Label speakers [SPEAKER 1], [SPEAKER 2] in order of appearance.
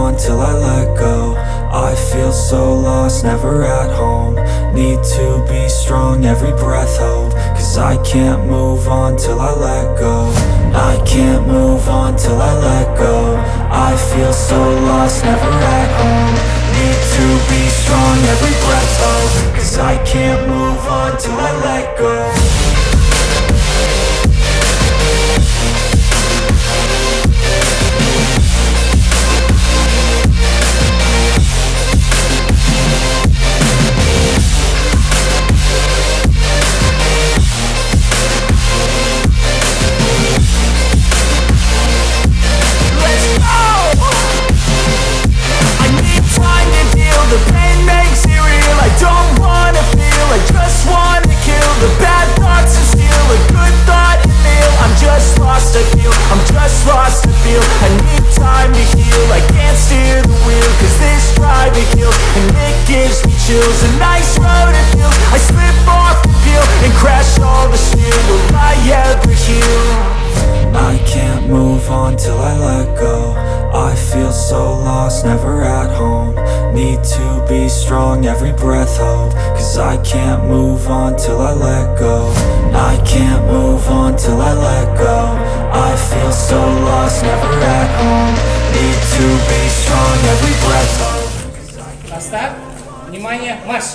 [SPEAKER 1] on till I let go. I feel so lost, never at home. Need to be strong, every breath hope. Cause I can't move on till I let go. I can't move on till I let go. I feel so lost, never at home. Need to be strong, every breath hope. Cause I can't move on till I let go.
[SPEAKER 2] The pain makes it real, I don't wanna feel, I just wanna kill the bad thoughts and steal a good thought and feel. I'm just lost, I feel, I'm just lost, I feel. I need time to heal, I can't steer the wheel. Cause this drive it kills, and it gives me chills. A nice road it feels, I slip off and peel, and crash all the steel. Will I ever heal?
[SPEAKER 1] I can't move on till I let go. I feel so lost, never at home. Need to be strong, every breath hope. Cause I can't move on till I let go. I can't move on till I let go. I feel so lost, never at home. Need to be strong, every breath hope.
[SPEAKER 3] На старт. Внимание, марш!